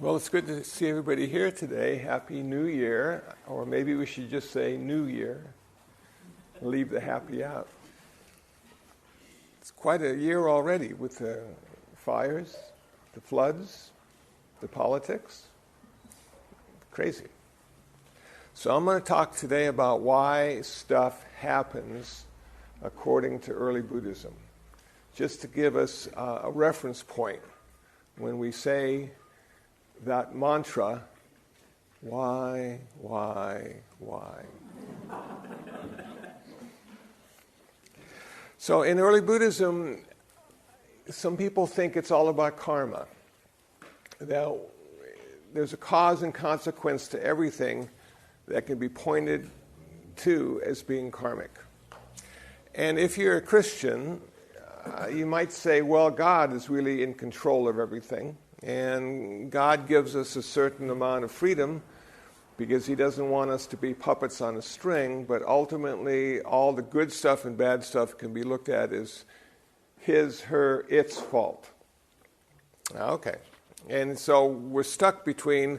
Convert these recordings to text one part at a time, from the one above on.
Well, it's good to see everybody here today. Happy New Year. Or maybe we should just say New Year. Leave the happy out. It's quite a year already with the fires, the floods, the politics. Crazy. So I'm going to talk today about why stuff happens according to early Buddhism. Just to give us a reference point when we say that mantra, why? So in early Buddhism, some people think it's all about karma. Now, there's a cause and consequence to everything that can be pointed to as being karmic. And if you're a Christian, you might say, well, God is really in control of everything. And God gives us a certain amount of freedom because He doesn't want us to be puppets on a string, but ultimately all the good stuff and bad stuff can be looked at as His, her, its fault. Okay. And so we're stuck between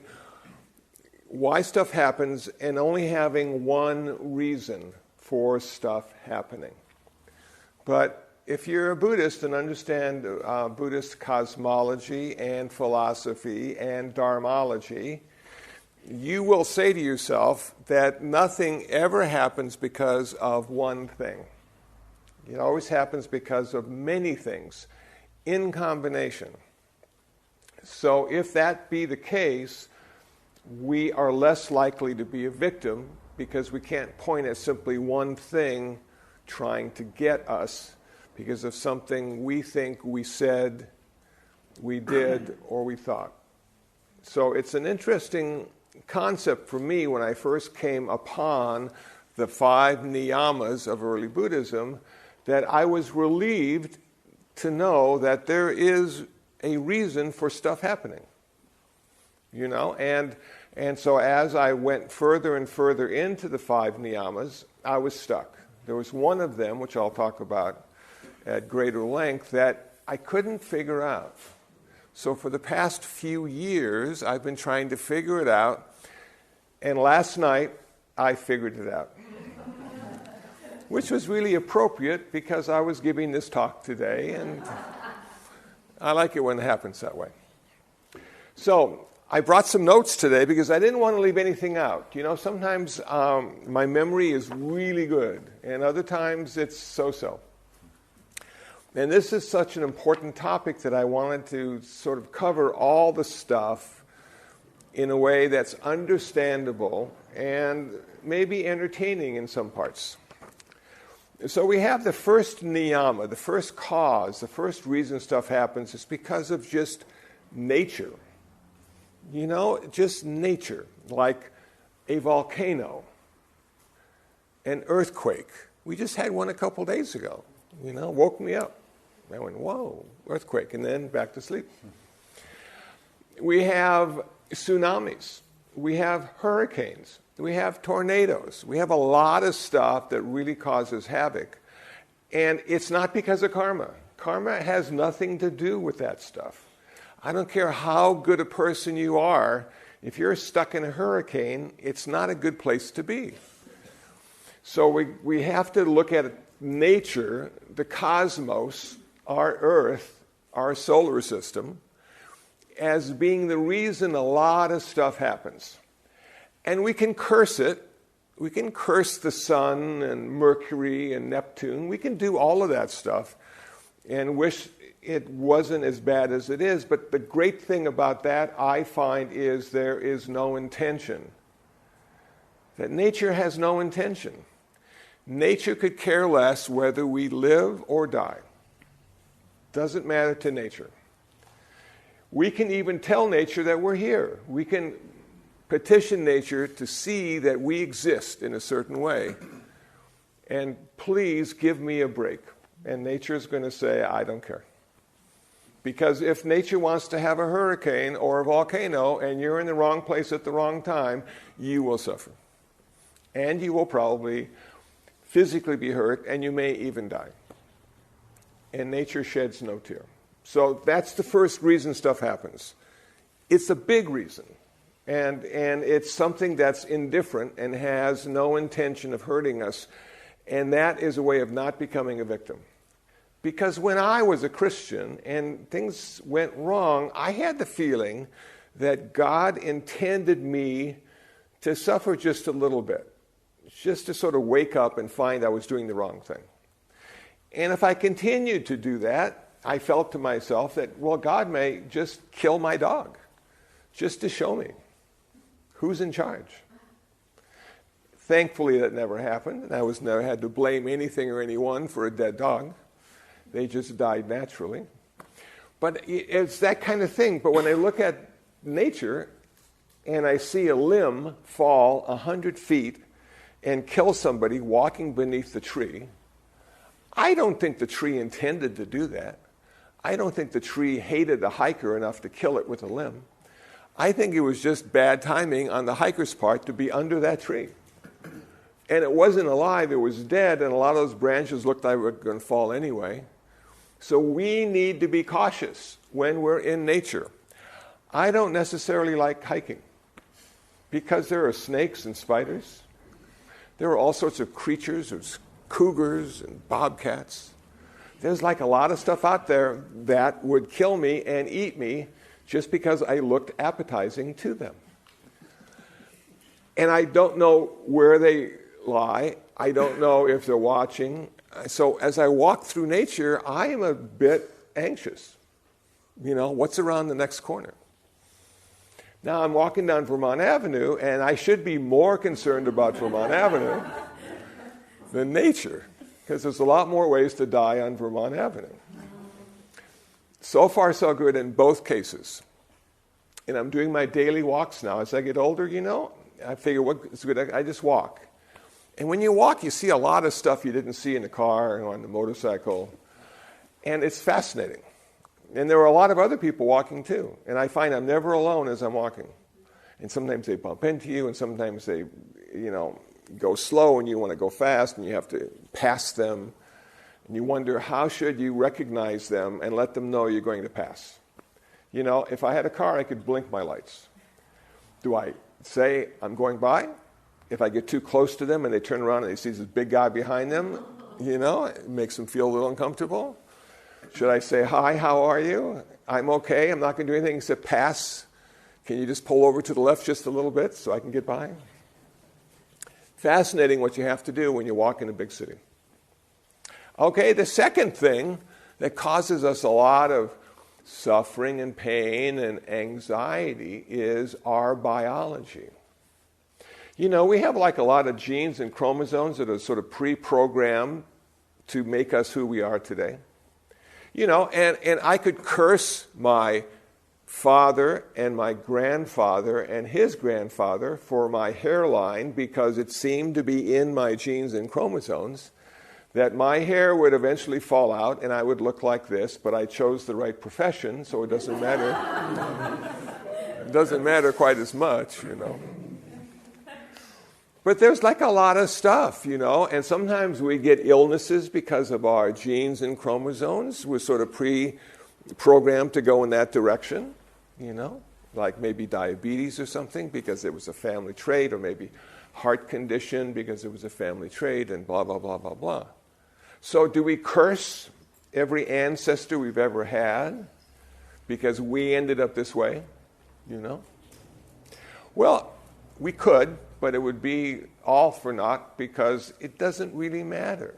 why stuff happens and only having one reason for stuff happening. But if you're a Buddhist and understand Buddhist cosmology and philosophy and dharmology, you will say to yourself that nothing ever happens because of one thing. It always happens because of many things in combination. So if that be the case, we are less likely to be a victim because we can't point at simply one thing trying to get us because of something we think we said, we did, or we thought. So it's an interesting concept for me when I first came upon the 5 niyamas of early Buddhism, that I was relieved to know that there is a reason for stuff happening. You know, and so as I went further and further into the 5 niyamas, I was stuck. There was one of them, which I'll talk about at greater length, that I couldn't figure out. So for the past few years, I've been trying to figure it out, and last night, I figured it out. Which was really appropriate because I was giving this talk today, and I like it when it happens that way. So I brought some notes today because I didn't want to leave anything out. You know, sometimes my memory is really good, and other times it's so-so. And this is such an important topic that I wanted to sort of cover all the stuff in a way that's understandable and maybe entertaining in some parts. So we have the first niyama, the first cause, the first reason stuff happens is because of just nature. You know, just nature, like a volcano, an earthquake. We just had one a couple days ago, you know, woke me up. I went, whoa, earthquake, and then back to sleep. We have tsunamis. We have hurricanes. We have tornadoes. We have a lot of stuff that really causes havoc. And it's not because of karma. Karma has nothing to do with that stuff. I don't care how good a person you are, if you're stuck in a hurricane, it's not a good place to be. So we have to look at nature, the cosmos, our Earth, our solar system, as being the reason a lot of stuff happens. And we can curse it. We can curse the sun and Mercury and Neptune. We can do all of that stuff and wish it wasn't as bad as it is. But the great thing about that, I find, is there is no intention. That nature has no intention. Nature could care less whether we live or die. Doesn't matter to nature. We can even tell nature that we're here. We can petition nature to see that we exist in a certain way. And please give me a break. And nature is going to say, I don't care. Because if nature wants to have a hurricane or a volcano and you're in the wrong place at the wrong time, you will suffer. And you will probably physically be hurt, and you may even die. And nature sheds no tear. So that's the first reason stuff happens. It's a big reason. And it's something that's indifferent and has no intention of hurting us. And that is a way of not becoming a victim. Because when I was a Christian and things went wrong, I had the feeling that God intended me to suffer just a little bit. Just to sort of wake up and find I was doing the wrong thing. And if I continued to do that, I felt to myself that, well, God may just kill my dog. Just to show me who's in charge. Thankfully, that never happened. And I never had to blame anything or anyone for a dead dog. They just died naturally. But it's that kind of thing. But when I look at nature and I see a limb fall 100 feet and kill somebody walking beneath the tree, I don't think the tree intended to do that. I don't think the tree hated the hiker enough to kill it with a limb. I think it was just bad timing on the hiker's part to be under that tree. And it wasn't alive, it was dead, and a lot of those branches looked like they were going to fall anyway. So we need to be cautious when we're in nature. I don't necessarily like hiking because there are snakes and spiders. There are all sorts of creatures. There's cougars and bobcats. There's like a lot of stuff out there that would kill me and eat me just because I looked appetizing to them. And I don't know where they lie. I don't know if they're watching. So as I walk through nature, I am a bit anxious. You know, what's around the next corner? Now I'm walking down Vermont Avenue, and I should be more concerned about Vermont Avenue than nature, because there's a lot more ways to die on Vermont Avenue. So far, so good in both cases. And I'm doing my daily walks now. As I get older, you know, I figure what's good. I just walk. And when you walk, you see a lot of stuff you didn't see in the car or on the motorcycle. And it's fascinating. And there are a lot of other people walking too. And I find I'm never alone as I'm walking. And sometimes they bump into you, and sometimes they, you know, go slow and you want to go fast and you have to pass them. And you wonder, how should you recognize them and let them know you're going to pass? You know, if I had a car, I could blink my lights. Do I say I'm going by? If I get too close to them and they turn around and they see this big guy behind them, you know, it makes them feel a little uncomfortable. Should I say, hi, how are you? I'm okay. I'm not going to do anything except pass. Can you just pull over to the left just a little bit so I can get by? Fascinating what you have to do when you walk in a big city. Okay, the second thing that causes us a lot of suffering and pain and anxiety is our biology. You know, we have like a lot of genes and chromosomes that are sort of pre-programmed to make us who we are today. You know, and I could curse my father and my grandfather and his grandfather for my hairline because it seemed to be in my genes and chromosomes that my hair would eventually fall out and I would look like this, but I chose the right profession, so it doesn't matter. It doesn't matter quite as much, you know. But there's like a lot of stuff, you know, and sometimes we get illnesses because of our genes and chromosomes. We're sort of pre-programmed to go in that direction, you know, like maybe diabetes or something because it was a family trait, or maybe heart condition because it was a family trait, and blah, blah, blah, blah, blah. So do we curse every ancestor we've ever had because we ended up this way, you know? Well, we could, but it would be all for naught because it doesn't really matter.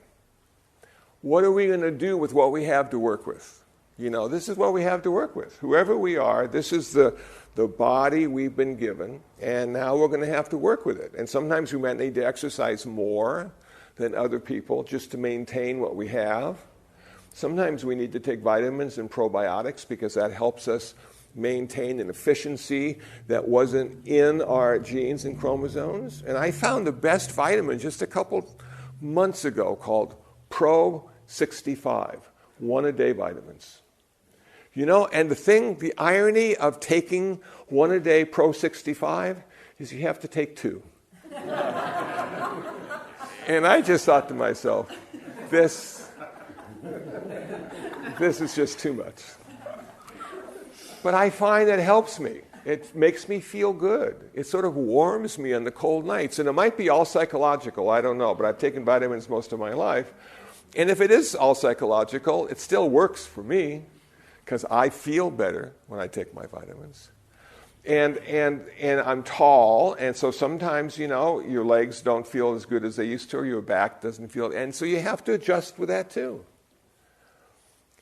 What are we going to do with what we have to work with? You know, this is what we have to work with. Whoever we are, this is the body we've been given, and now we're going to have to work with it. And sometimes we might need to exercise more than other people just to maintain what we have. Sometimes we need to take vitamins and probiotics because that helps us maintain an efficiency that wasn't in our genes and chromosomes. And I found the best vitamin just a couple months ago called Pro 65, one-a-day vitamins. You know, and the irony of taking one-a-day Pro 65 is you have to take two. And I just thought to myself, this is just too much. But I find it helps me. It makes me feel good. It sort of warms me on the cold nights. And it might be all psychological, I don't know, but I've taken vitamins most of my life. And if it is all psychological, it still works for me because I feel better when I take my vitamins. And I'm tall, and so sometimes, your legs don't feel as good as they used to, or your back doesn't feel, and so you have to adjust with that too.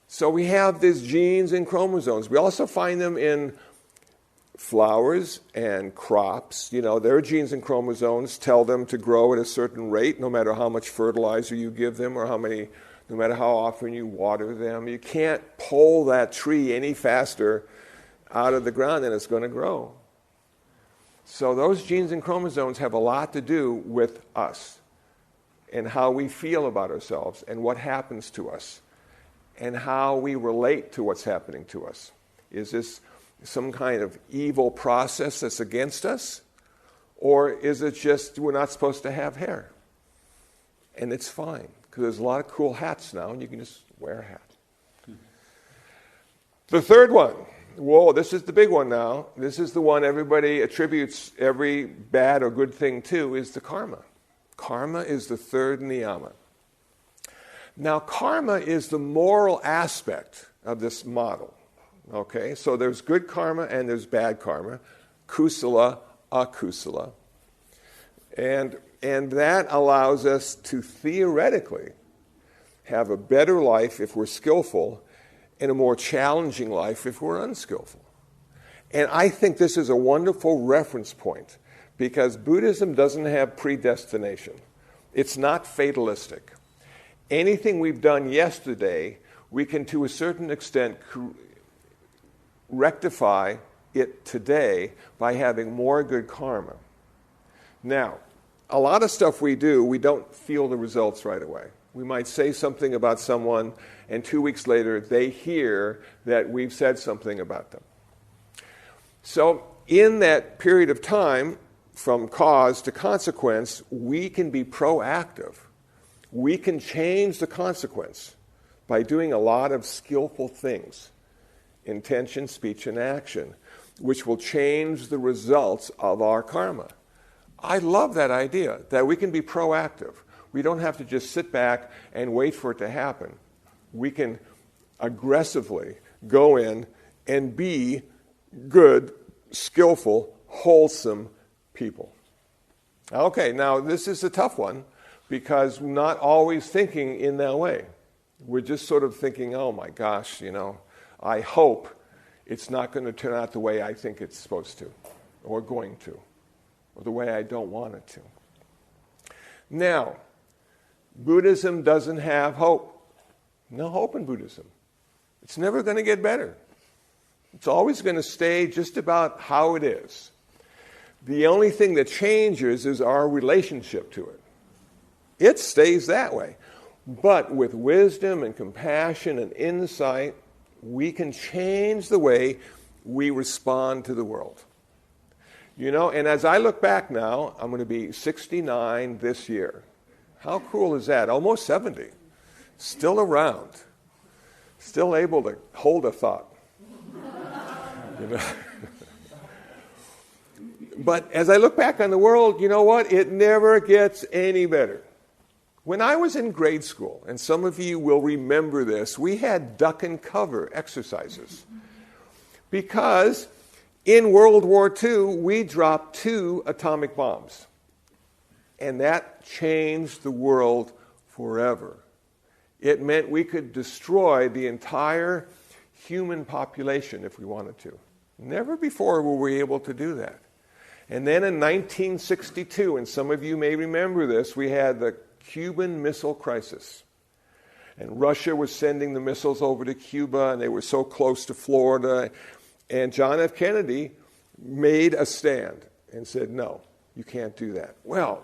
So we have these genes and chromosomes. We also find them in flowers and crops. Their genes and chromosomes tell them to grow at a certain rate, no matter how much fertilizer you give them or no matter how often you water them. You can't pull that tree any faster out of the ground than it's going to grow. So those genes and chromosomes have a lot to do with us and how we feel about ourselves and what happens to us and how we relate to what's happening to us. Is this some kind of evil process that's against us? Or is it just we're not supposed to have hair? And it's fine, because there's a lot of cool hats now, and you can just wear a hat. The third one, whoa, this is the big one now. This is the one everybody attributes every bad or good thing to, is the karma. Karma is the third niyama. Now, karma is the moral aspect of this model. Okay, so there's good karma and there's bad karma, kusala, akusala. And that allows us to theoretically have a better life if we're skillful and a more challenging life if we're unskillful. And I think this is a wonderful reference point because Buddhism doesn't have predestination. It's not fatalistic. Anything we've done yesterday, we can to a certain extent rectify it today by having more good karma. Now, a lot of stuff we do, we don't feel the results right away. We might say something about someone, and 2 weeks later, they hear that we've said something about them. So, in that period of time, from cause to consequence, we can be proactive. We can change the consequence by doing a lot of skillful things. Intention, speech, and action, which will change the results of our karma. I love that idea, that we can be proactive. We don't have to just sit back and wait for it to happen. We can aggressively go in and be good, skillful, wholesome people. Okay, now this is a tough one because we're not always thinking in that way. We're just sort of thinking, oh my gosh, I hope it's not going to turn out the way I think it's supposed to, or going to, or the way I don't want it to. Now, Buddhism doesn't have hope. No hope in Buddhism. It's never going to get better. It's always going to stay just about how it is. The only thing that changes is our relationship to it. It stays that way. But with wisdom and compassion and insight, we can change the way we respond to the world. And as I look back now, I'm going to be 69 this year. How cool is that? Almost 70. Still around. Still able to hold a thought. But as I look back on the world, you know what? It never gets any better. When I was in grade school, and some of you will remember this, we had duck and cover exercises. Because in World War II, we dropped 2 atomic bombs. And that changed the world forever. It meant we could destroy the entire human population if we wanted to. Never before were we able to do that. And then in 1962, and some of you may remember this, we had the Cuban Missile Crisis. And Russia was sending the missiles over to Cuba, and they were so close to Florida. And John F. Kennedy made a stand and said, no, you can't do that. Well,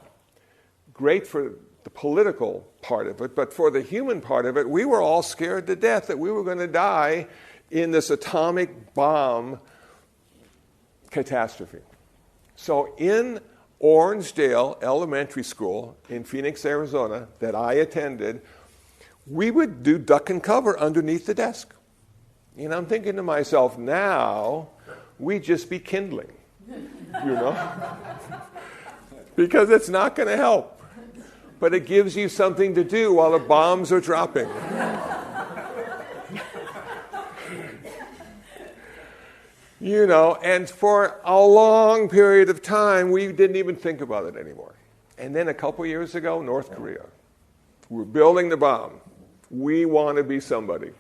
great for the political part of it, but for the human part of it, we were all scared to death that we were going to die in this atomic bomb catastrophe. So in Orangedale Elementary School in Phoenix, Arizona, that I attended, we would do duck and cover underneath the desk. I'm thinking to myself, now we'd just be kindling, you know? Because it's not going to help. But it gives you something to do while the bombs are dropping. You know, and for a long period of time, we didn't even think about it anymore. And then a couple years ago, North Korea. We're building the bomb. We want to be somebody.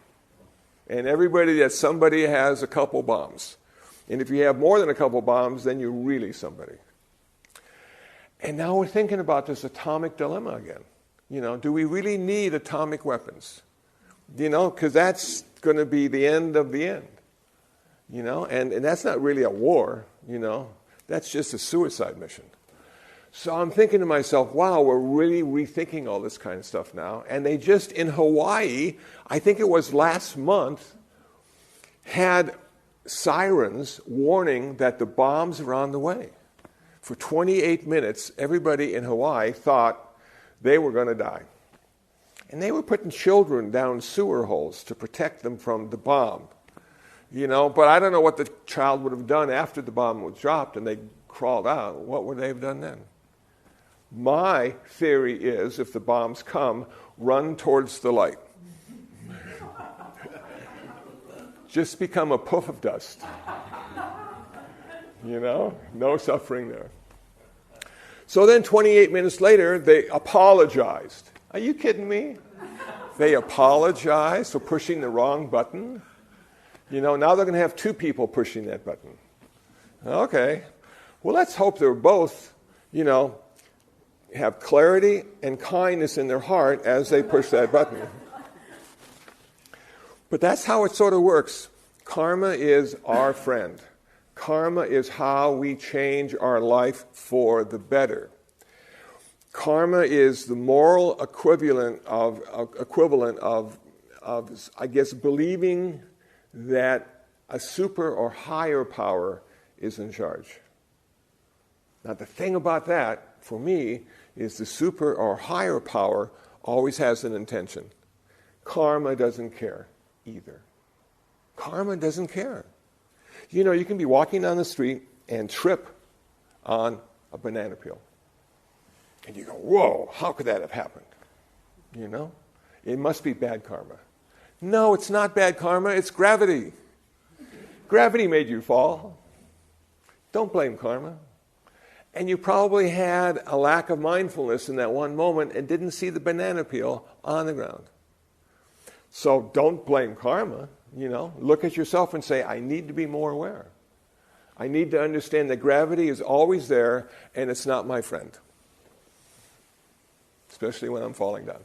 And everybody that somebody has a couple bombs. And if you have more than a couple bombs, then you're really somebody. And now we're thinking about this atomic dilemma again. You know, do we really need atomic weapons? You know, because that's going to be the end of the end. You know, and that's not really a war, you know. That's just a suicide mission. So I'm thinking to myself, wow, we're really rethinking all this kind of stuff now. And they just, in Hawaii, I think it was last month, had sirens warning that the bombs are on the way. For 28 minutes, everybody in Hawaii thought they were going to die. And they were putting children down sewer holes to protect them from the bomb. You know, but I don't know what the child would have done after the bomb was dropped and they crawled out. What would they have done then? My theory is, if the bombs come, run towards the light. Just become a puff of dust. You know, no suffering there. So then 28 minutes later, they apologized. Are you kidding me? They apologized for pushing the wrong button. You know, now they're going to have two people pushing that button. Okay. Well, let's hope they're both, you know, have clarity and kindness in their heart as they push that button. But that's how it sort of works. Karma is our friend. Karma is how we change our life for the better. Karma is the moral equivalent of I guess, believing that a super or higher power is in charge. Now, the thing about that, for me, is the super or higher power always has an intention. Karma doesn't care either. Karma doesn't care. You know, you can be walking down the street and trip on a banana peel. And you go, whoa, how could that have happened? You know? It must be bad karma. No, it's not bad karma, it's gravity. Gravity made you fall. Don't blame karma. And you probably had a lack of mindfulness in that one moment and didn't see the banana peel on the ground. So don't blame karma, you know. Look at yourself and say, I need to be more aware. I need to understand that gravity is always there and it's not my friend. Especially when I'm falling down.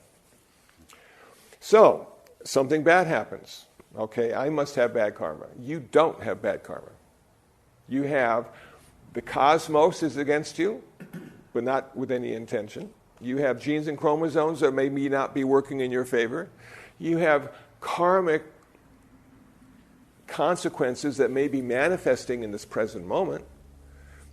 So, something bad happens. Okay, I must have bad karma. You don't have bad karma. You have the cosmos is against you, but not with any intention. You have genes and chromosomes that may not be working in your favor. You have karmic consequences that may be manifesting in this present moment.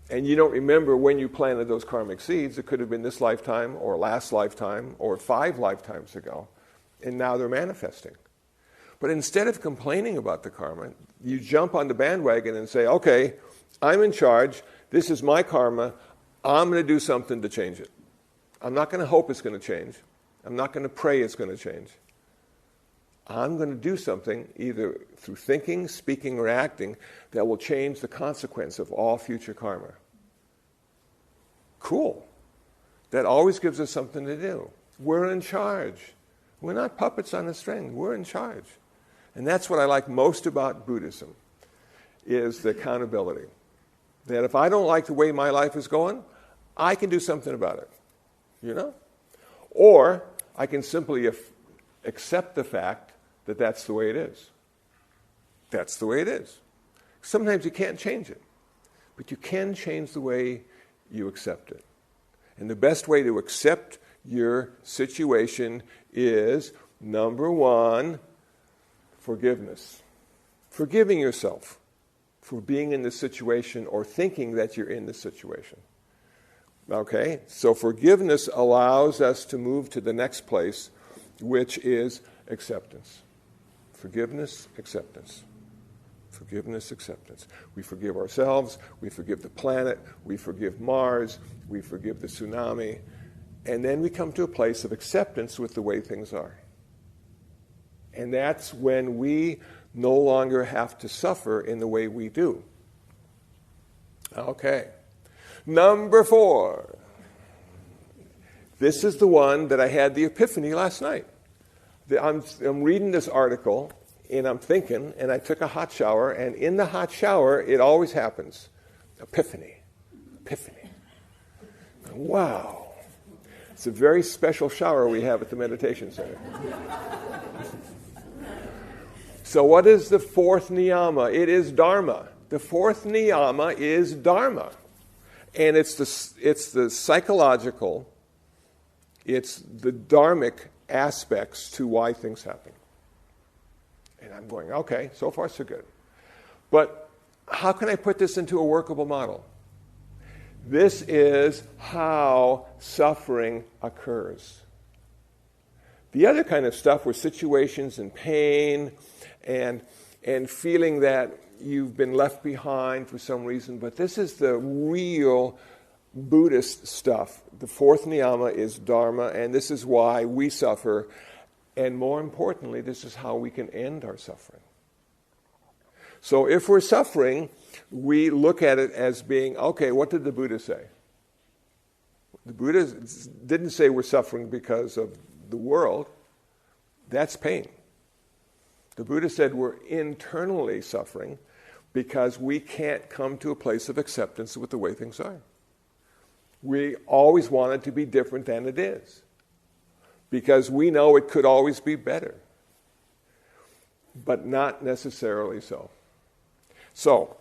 And you don't remember when you planted those karmic seeds. It could have been this lifetime or last lifetime or 5 lifetimes ago. And now they're manifesting. But instead of complaining about the karma, you jump on the bandwagon and say, okay, I'm in charge. This is my karma. I'm going to do something to change it. I'm not going to hope it's going to change. I'm not going to pray it's going to change. I'm going to do something, either through thinking, speaking, or acting, that will change the consequence of all future karma. Cool. That always gives us something to do. We're in charge. We're not puppets on a string. We're in charge. And that's what I like most about Buddhism, is the accountability. That if I don't like the way my life is going, I can do something about it. You know? Or I can simply accept the fact that that's the way it is. That's the way it is. Sometimes you can't change it, but you can change the way you accept it. And the best way to accept your situation is, number one, forgiveness. Forgiving yourself for being in this situation or thinking that you're in this situation. Okay? So forgiveness allows us to move to the next place, which is acceptance. Forgiveness, acceptance. Forgiveness, acceptance. We forgive ourselves, we forgive the planet, we forgive Mars, we forgive the tsunami, and then we come to a place of acceptance with the way things are. And that's when we no longer have to suffer in the way we do. Okay. Number 4. This is the one that I had the epiphany last night. I'm reading this article, and I'm thinking, and I took a hot shower, and in the hot shower, it always happens. Epiphany. Epiphany. Wow. It's a very special shower we have at the meditation center. So what is the 4th niyama? It is Dharma. The 4th niyama is Dharma. And it's the psychological, it's the dharmic aspects to why things happen. And I'm going, okay, so far so good. But how can I put this into a workable model? This is how suffering occurs. The other kind of stuff were situations and pain and feeling that you've been left behind for some reason, but this is the real Buddhist stuff. The 4th niyama is Dharma, and this is why we suffer, and more importantly, this is how we can end our suffering. So if we're suffering, we look at it as being, okay, what did the Buddha say? The Buddha didn't say we're suffering because of the world. That's pain. The Buddha said we're internally suffering because we can't come to a place of acceptance with the way things are. We always want it to be different than it is because we know it could always be better, but not necessarily so. So,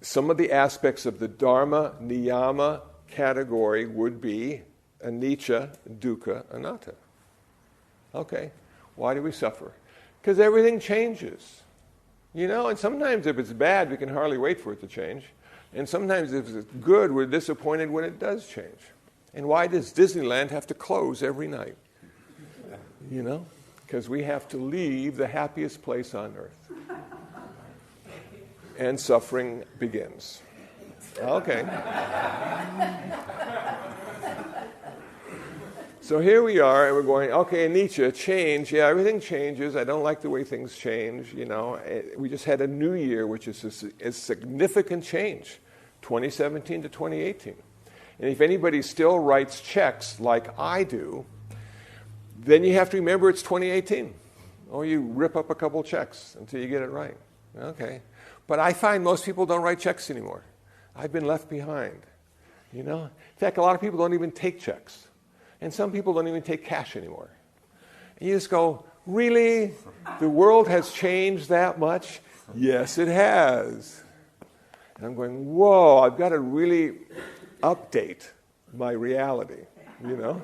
some of the aspects of the Dharma Niyama category would be anicca, dukkha, anatta. Okay, why do we suffer? Because everything changes. You know, and sometimes if it's bad, we can hardly wait for it to change. And sometimes if it's good, we're disappointed when it does change. And why does Disneyland have to close every night? You know, because we have to leave the happiest place on earth. And suffering begins. Okay. So here we are, and we're going, okay, Nietzsche, change. Yeah, everything changes. I don't like the way things change. You know, we just had a new year, which is a significant change, 2017 to 2018. And if anybody still writes checks like I do, then you have to remember it's 2018. Or you rip up a couple checks until you get it right. Okay. But I find most people don't write checks anymore. I've been left behind. You know? In fact, a lot of people don't even take checks. And some people don't even take cash anymore. And you just go, really? The world has changed that much? Yes, it has. And I'm going, whoa, I've got to really update my reality, you know?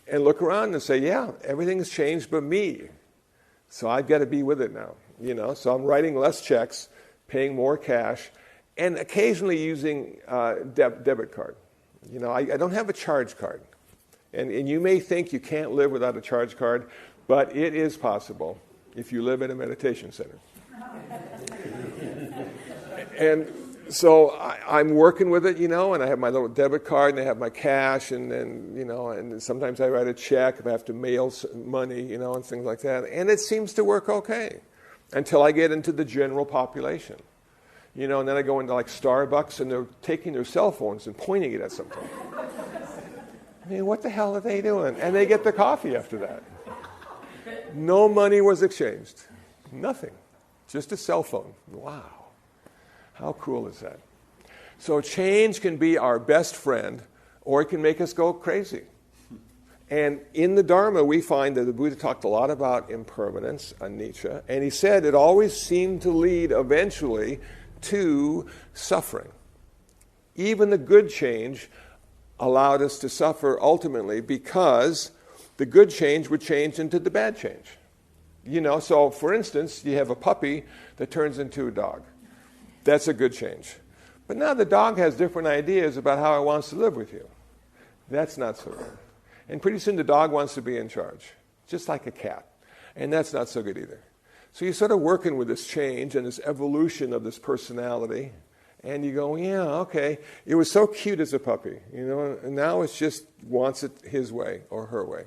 And look around and say, yeah, everything's changed but me. So I've got to be with it now, you know? So I'm writing less checks, paying more cash, and occasionally using debit card. You know, I don't have a charge card. And you may think you can't live without a charge card, but it is possible if you live in a meditation center. And so I'm working with it, you know, and I have my little debit card, and I have my cash, and then, you know, and sometimes I write a check if I have to mail money, you know, and things like that. And it seems to work okay until I get into the general population. You know, and then I go into like Starbucks, and they're taking their cell phones and pointing it at something. I mean, what the hell are they doing? And they get their coffee after that. No money was exchanged. Nothing. Just a cell phone. Wow. How cool is that? So change can be our best friend, or it can make us go crazy. And in the Dharma, we find that the Buddha talked a lot about impermanence, anicca, and he said it always seemed to lead eventually to suffering. Even the good change allowed us to suffer ultimately because the good change would change into the bad change. You know, so for instance, you have a puppy that turns into a dog. That's a good change. But now the dog has different ideas about how it wants to live with you. That's not so good. And pretty soon the dog wants to be in charge, just like a cat. And that's not so good either. So you're sort of working with this change and this evolution of this personality, and you go, yeah, okay, it was so cute as a puppy, and now it just wants it his way or her way.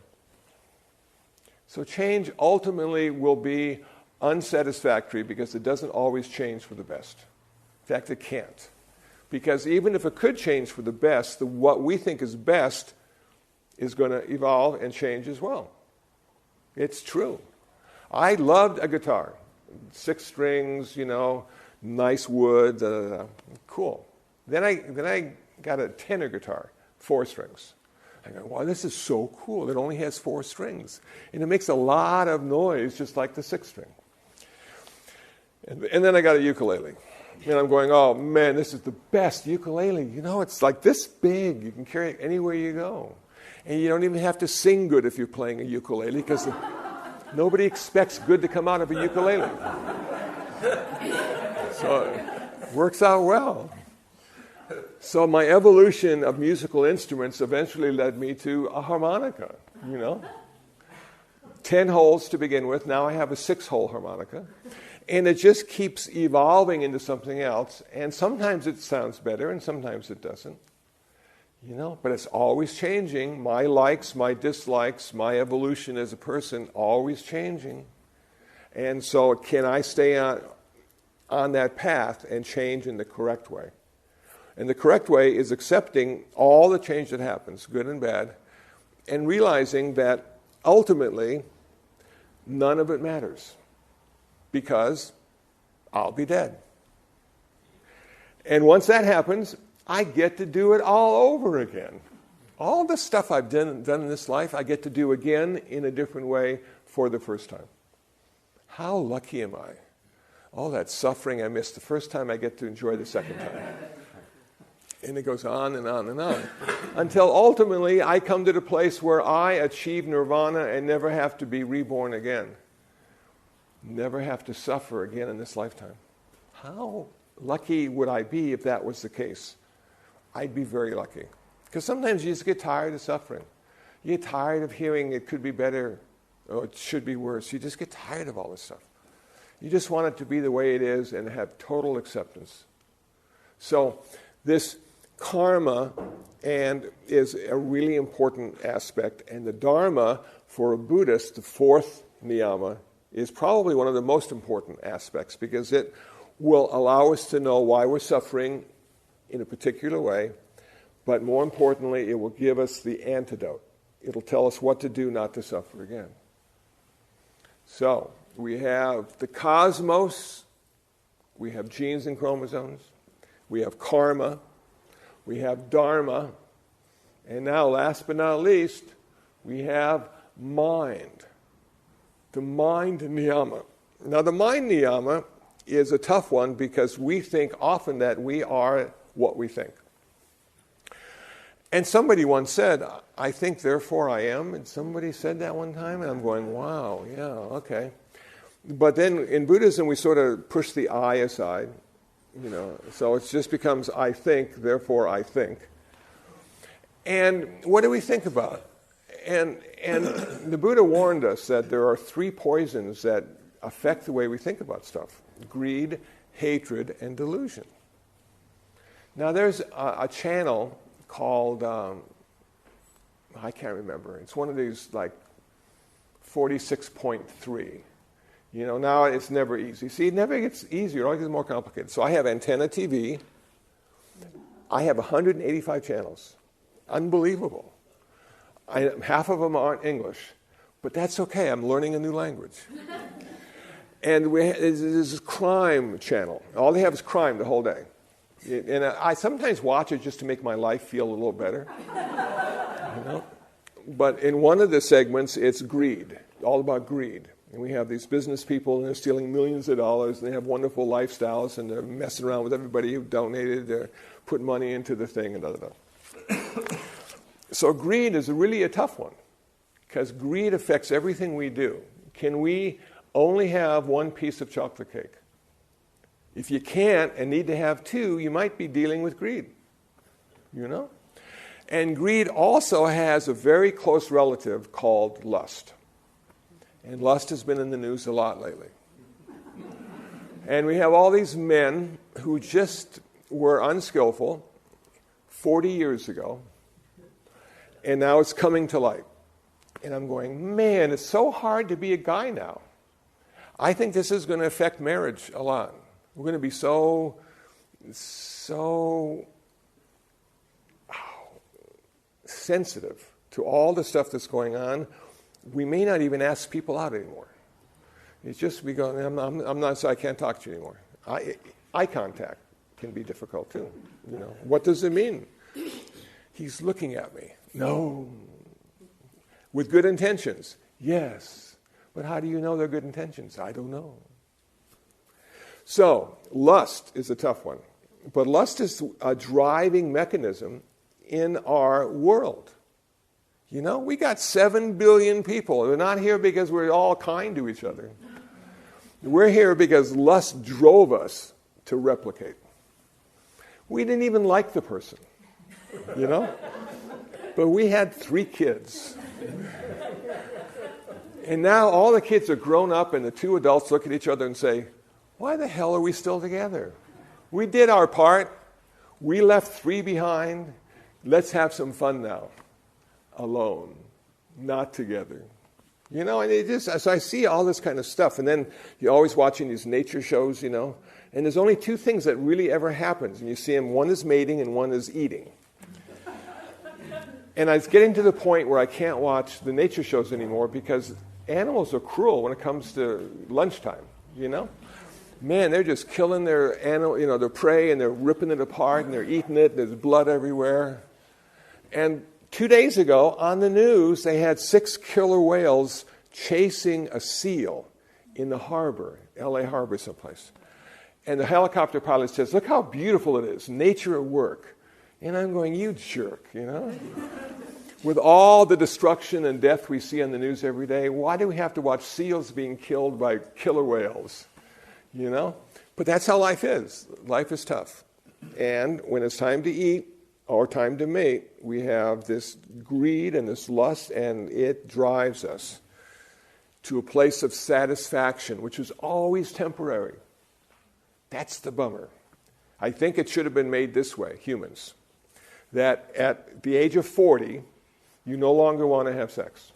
So change ultimately will be unsatisfactory because it doesn't always change for the best. In fact, it can't. Because even if it could change for the best, what we think is best is going to evolve and change as well. It's true. I loved a guitar. 6 strings, nice wood, cool. Then I got a tenor guitar, 4 strings. I go, wow, this is so cool. It only has 4 strings. And it makes a lot of noise, just like the 6 string. And then I got a ukulele. And I'm going, oh, man, this is the best ukulele. It's like this big. You can carry it anywhere you go. And you don't even have to sing good if you're playing a ukulele, because nobody expects good to come out of a ukulele. So it works out well. So my evolution of musical instruments eventually led me to a harmonica, 10 holes to begin with. Now I have a 6-hole harmonica. And it just keeps evolving into something else. And sometimes it sounds better and sometimes it doesn't. But it's always changing. My likes, my dislikes, my evolution as a person, always changing. And so can I stay on that path and change in the correct way? And the correct way is accepting all the change that happens, good and bad, and realizing that ultimately none of it matters. Because I'll be dead. And once that happens, I get to do it all over again. All the stuff I've done in this life, I get to do again in a different way for the first time. How lucky am I? All that suffering I missed the first time, I get to enjoy the second time. And it goes on and on and on. Until ultimately I come to the place where I achieve nirvana and never have to be reborn again. Never have to suffer again in this lifetime. How lucky would I be if that was the case? I'd be very lucky. Because sometimes you just get tired of suffering. You get tired of hearing it could be better or it should be worse. You just get tired of all this stuff. You just want it to be the way it is and have total acceptance. So this karma is a really important aspect. And the Dharma, for a Buddhist, the 4th niyama, is probably one of the most important aspects because it will allow us to know why we're suffering in a particular way, but more importantly, it will give us the antidote. It'll tell us what to do not to suffer again. So, we have the cosmos, we have genes and chromosomes, we have karma, we have dharma, and now, last but not least, we have mind. The mind niyama. Now, the mind niyama is a tough one because we think often that we are what we think. And somebody once said, I think, therefore I am. And somebody said that one time, and I'm going, wow, yeah, okay. But then in Buddhism, we sort of push the I aside, so it just becomes I think, therefore I think. And what do we think about? And the Buddha warned us that there are 3 poisons that affect the way we think about stuff: greed, hatred, and delusion. Now there's a channel called, I can't remember, it's one of these like 46.3. Now it's never easy. See, it never gets easier, it always gets more complicated. So I have antenna TV, I have 185 channels. Unbelievable. Half of them aren't English, but that's okay. I'm learning a new language. And there's this crime channel. All they have is crime the whole day. And I sometimes watch it just to make my life feel a little better. But in one of the segments, it's greed, all about greed. And we have these business people, and they're stealing millions of dollars, and they have wonderful lifestyles, and they're messing around with everybody who donated, they're putting money into the thing, and So greed is really a tough one, because greed affects everything we do. Can we only have one piece of chocolate cake? If you can't and need to have 2, you might be dealing with greed. And greed also has a very close relative called lust. And lust has been in the news a lot lately. And we have all these men who just were unskillful 40 years ago, and now it's coming to light. And I'm going, man, it's so hard to be a guy now. I think this is going to affect marriage a lot. We're going to be so sensitive to all the stuff that's going on. We may not even ask people out anymore. It's just we go, I'm not, so I can't talk to you anymore. Eye contact can be difficult too. You know, what does it mean? He's looking at me. No. With good intentions. Yes. But how do you know they're good intentions? I don't know. So, lust is a tough one. But lust is a driving mechanism in our world. You know, we got 7 billion people. We're not here because we're all kind to each other. We're here because lust drove us to replicate. We didn't even like the person, you know? But we had 3 kids. And now all the kids are grown up and the 2 adults look at each other and say, why the hell are we still together? We did our part. We left 3 behind. Let's have some fun now. Alone, not together. You know, and it just, so I see all this kind of stuff. And then you're always watching these nature shows, you know. And there's only 2 things that really ever happens. And you see them, one is mating and one is eating. And it's getting to the point where I can't watch the nature shows anymore because animals are cruel when it comes to lunchtime, you know. Man, they're just killing their animal, you know, their prey, and they're ripping it apart and they're eating it. There's blood everywhere. And 2 days ago on the news, they had 6 killer whales chasing a seal in the harbor, LA Harbor someplace. And the helicopter pilot says, look how beautiful it is, nature at work. And I'm going, you jerk, you know? With all the destruction and death we see on the news every day, why do we have to watch seals being killed by killer whales? You know? But that's how life is. Life is tough. And when it's time to eat or time to mate, we have this greed and this lust, and it drives us to a place of satisfaction, which is always temporary. That's the bummer. I think it should have been made this way, humans, that at the age of 40, you no longer want to have sex.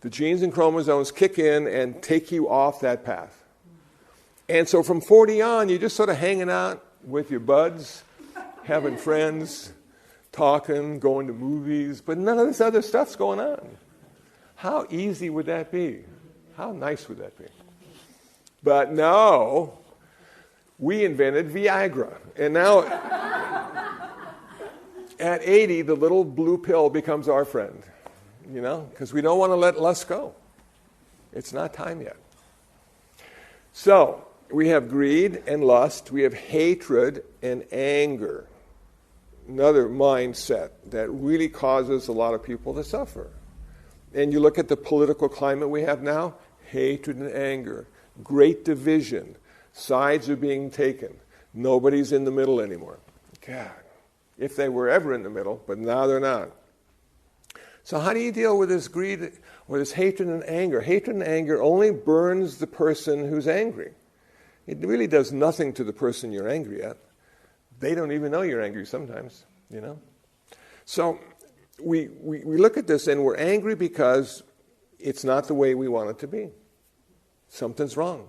The genes and chromosomes kick in and take you off that path. And so from 40 on, you're just sort of hanging out with your buds, having friends, talking, going to movies, but none of this other stuff's going on. How easy would that be? How nice would that be? But no, we invented Viagra. And now, at 80, the little blue pill becomes our friend, you know, because we don't want to let lust go. It's not time yet. So, we have greed and lust. We have hatred and anger. Another mindset that really causes a lot of people to suffer. And you look at the political climate we have now, hatred and anger, great division, sides are being taken. Nobody's in the middle anymore. God, if they were ever in the middle, but now they're not. So how do you deal with this greed or this hatred and anger? Hatred and anger only burns the person who's angry. It really does nothing to the person you're angry at. They don't even know you're angry sometimes, you know. So we look at this and we're angry because it's not the way we want it to be. Something's wrong.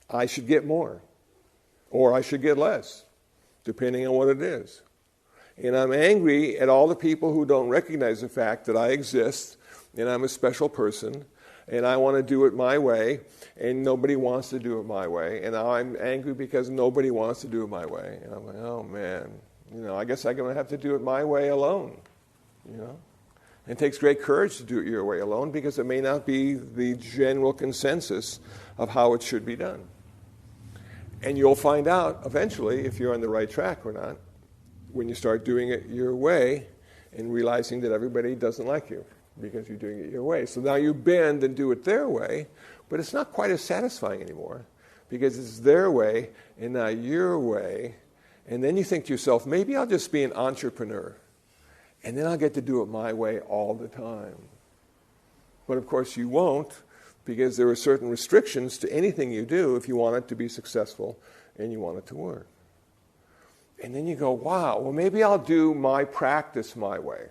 I should get more, or I should get less, depending on what it is. And I'm angry at all the people who don't recognize the fact that I exist and I'm a special person and I want to do it my way and nobody wants to do it my way. And I'm angry because nobody wants to do it my way. And I'm like, oh man, you know, I guess I'm going to have to do it my way alone, you know. It takes great courage to do it your way alone because it may not be the general consensus of how it should be done. And you'll find out eventually if you're on the right track or not when you start doing it your way and realizing that everybody doesn't like you because you're doing it your way. So now you bend and do it their way, but it's not quite as satisfying anymore because it's their way and not your way. And then you think to yourself, maybe I'll just be an entrepreneur and then I'll get to do it my way all the time. But of course you won't because there are certain restrictions to anything you do if you want it to be successful and you want it to work. And then you go, wow, well, maybe I'll do my practice my way.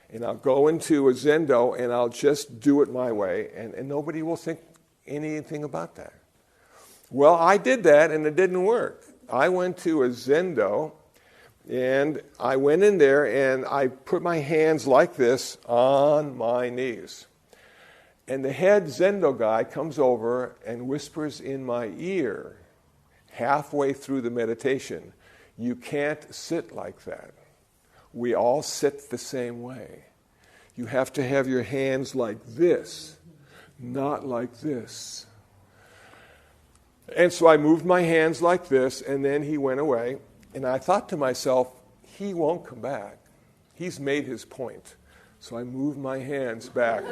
And I'll go into a Zendo and I'll just do it my way, and nobody will think anything about that. Well, I did that and it didn't work. I went to a Zendo and I went in there and I put my hands like this on my knees. And the head Zendo guy comes over and whispers in my ear, halfway through the meditation, "You can't sit like that. We all sit the same way. You have to have your hands like this, not like this." And so I moved my hands like this, and then he went away. And I thought to myself, he won't come back. He's made his point. So I moved my hands back.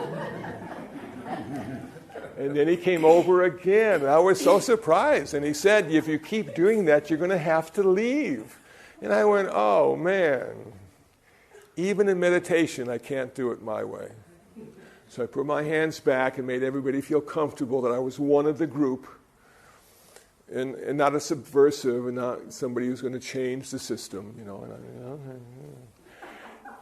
And then he came over again. And I was so surprised. And he said, "If you keep doing that, you're going to have to leave." And I went, oh, man. Even in meditation, I can't do it my way. So I put my hands back and made everybody feel comfortable that I was one of the group and not a subversive and not somebody who's going to change the system, you know.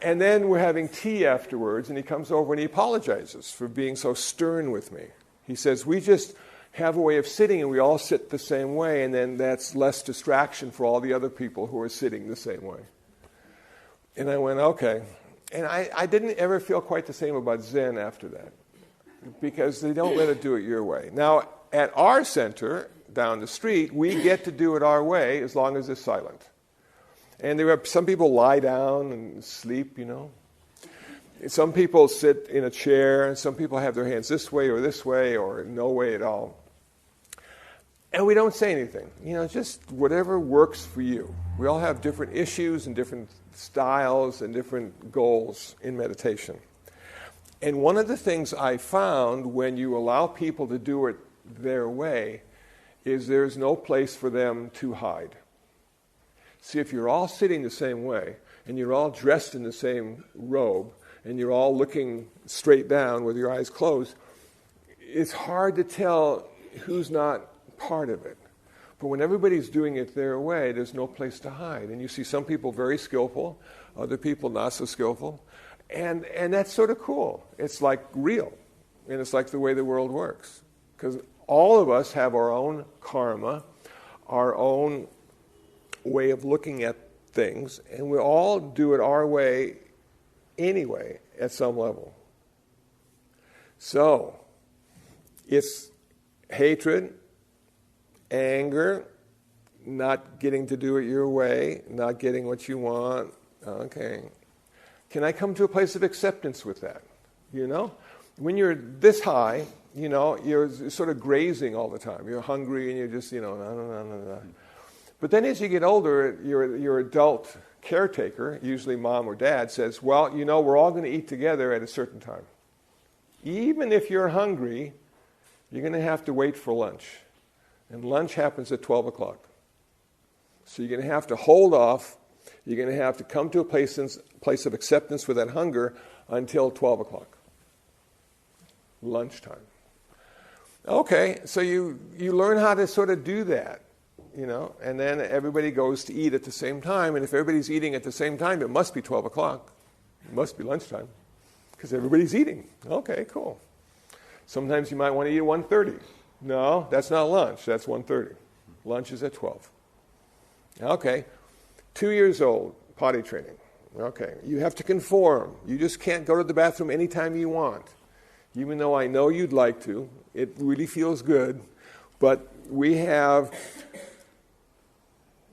And then we're having tea afterwards, and he comes over and he apologizes for being so stern with me. He says, "We just have a way of sitting and we all sit the same way, and then that's less distraction for all the other people who are sitting the same way." And I went, okay. And I didn't ever feel quite the same about Zen after that, because they don't let it do it your way. Now, at our center down the street, we get to do it our way as long as it's silent. And there are some people lie down and sleep, you know. Some people sit in a chair, and some people have their hands this way or no way at all. And we don't say anything. You know, just whatever works for you. We all have different issues and different styles and different goals in meditation. And one of the things I found when you allow people to do it their way is there's no place for them to hide. See, if you're all sitting the same way, and you're all dressed in the same robe, and you're all looking straight down with your eyes closed, it's hard to tell who's not part of it. But when everybody's doing it their way, there's no place to hide. And you see some people very skillful, other people not so skillful. And that's sort of cool. It's like real. And it's like the way the world works. Because all of us have our own karma, our own way of looking at things, and we all do it our way anyway at some level. So, it's hatred, anger, not getting to do it your way, not getting what you want. Okay. Can I come to a place of acceptance with that? You know? When you're this high, you know, you're sort of grazing all the time. You're hungry and you're just, you know, no. But then as you get older, your adult caretaker, usually mom or dad, says, well, you know, we're all going to eat together at a certain time. Even if you're hungry, you're going to have to wait for lunch. And lunch happens at 12 o'clock. So you're going to have to hold off. You're going to have to come to a place of acceptance with that hunger until 12 o'clock. Lunchtime. Okay, so you learn how to sort of do that, you know, and then everybody goes to eat at the same time, and if everybody's eating at the same time, it must be 12 o'clock. It must be lunchtime, because everybody's eating. Okay, cool. Sometimes you might want to eat at 1:30. No, that's not lunch. That's 1:30. Lunch is at 12. Okay. 2 years old, potty training. Okay. You have to conform. You just can't go to the bathroom anytime you want. Even though I know you'd like to. It really feels good. But we have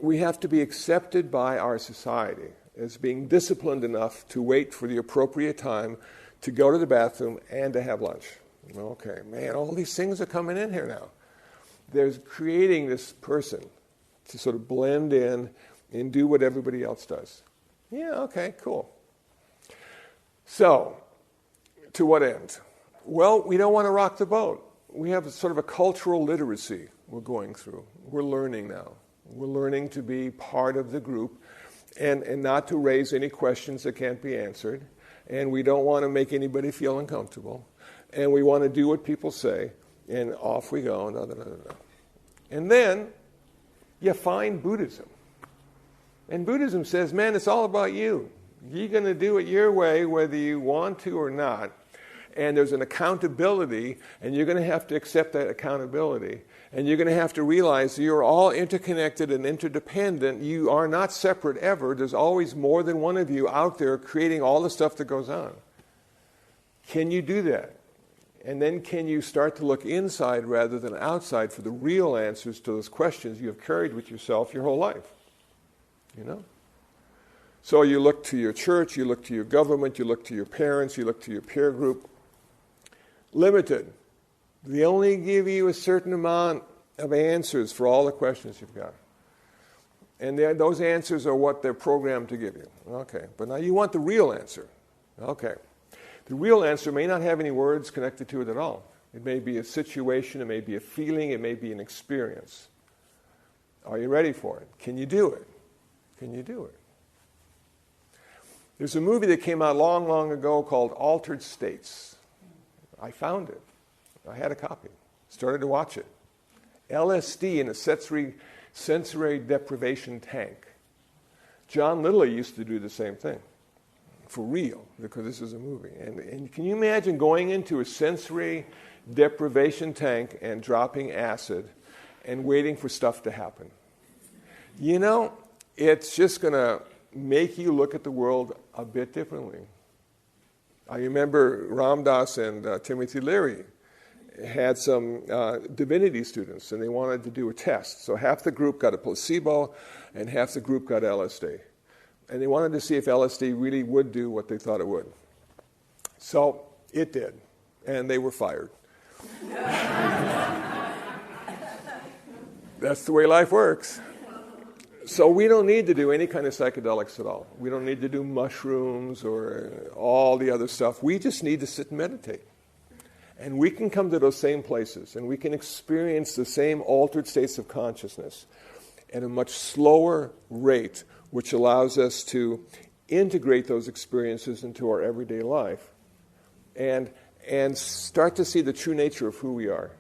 to be accepted by our society as being disciplined enough to wait for the appropriate time to go to the bathroom and to have lunch. Okay, man, all these things are coming in here now. There's creating this person to sort of blend in and do what everybody else does. Yeah, okay, cool. So, to what end? Well, we don't want to rock the boat. We have sort of a cultural literacy we're going through. We're learning now. We're learning to be part of the group and not to raise any questions that can't be answered. And we don't want to make anybody feel uncomfortable. and we want to do what people say, and off we go. No, no, no, no. And then you find Buddhism. And Buddhism says, man, it's all about you. You're going to do it your way, whether you want to or not. And there's an accountability, and you're going to have to accept that accountability. And you're going to have to realize you're all interconnected and interdependent. You are not separate ever. There's always more than one of you out there creating all the stuff that goes on. Can you do that? And then can you start to look inside rather than outside for the real answers to those questions you have carried with yourself your whole life? You know? So you look to your church, you look to your government, you look to your parents, you look to your peer group. Limited. They only give you a certain amount of answers for all the questions you've got. And those answers are what they're programmed to give you. Okay, but now you want the real answer. Okay. The real answer may not have any words connected to it at all. It may be a situation, it may be a feeling, it may be an experience. Are you ready for it? Can you do it? Can you do it? There's a movie that came out long, long ago called Altered States. I found it. I had a copy. Started to watch it. LSD in a sensory deprivation tank. John Little used to do the same thing. For real, because this is a movie. And can you imagine going into a sensory deprivation tank and dropping acid and waiting for stuff to happen? You know, it's just going to make you look at the world a bit differently. I remember Ram Dass and Timothy Leary had some divinity students, and they wanted to do a test. So half the group got a placebo, and half the group got LSD. And they wanted to see if LSD really would do what they thought it would. So it did, and they were fired. That's the way life works. So we don't need to do any kind of psychedelics at all. We don't need to do mushrooms or all the other stuff. We just need to sit and meditate. And we can come to those same places, and we can experience the same altered states of consciousness at a much slower rate, which allows us to integrate those experiences into our everyday life and start to see the true nature of who we are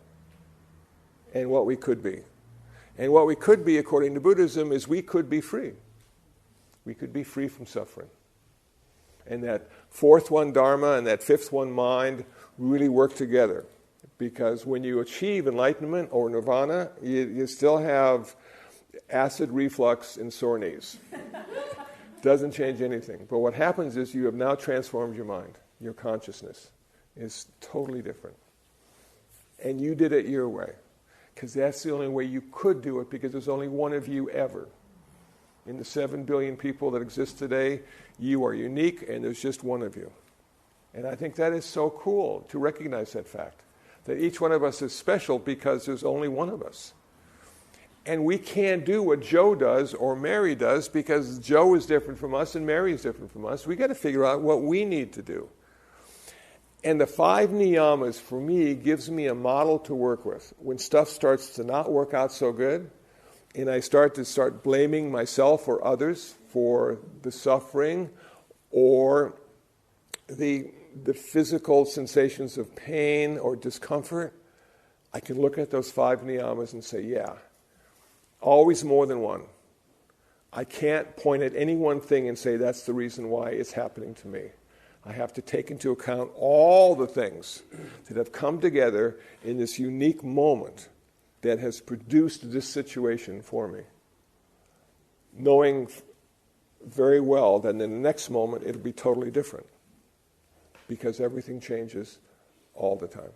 and what we could be. And what we could be, according to Buddhism, is we could be free. We could be free from suffering. And that fourth one, Dharma, and that fifth one, mind, really work together. Because when you achieve enlightenment or nirvana, you still have acid reflux and sore knees. Doesn't change anything. But what happens is you have now transformed your mind. Your consciousness is totally different. And you did it your way. Because that's the only way you could do it, because there's only one of you ever. In the 7 billion people that exist today, you are unique, and there's just one of you. And I think that is so cool to recognize that fact, that each one of us is special because there's only one of us. And we can't do what Joe does or Mary does because Joe is different from us and Mary is different from us. We've got to figure out what we need to do. And the 5 niyamas, for me, gives me a model to work with. When stuff starts to not work out so good, and I start blaming myself or others for the suffering or the physical sensations of pain or discomfort, I can look at those 5 niyamas and say, yeah, always more than one. I can't point at any one thing and say that's the reason why it's happening to me. I have to take into account all the things that have come together in this unique moment that has produced this situation for me, knowing very well that in the next moment it'll be totally different, because everything changes all the time.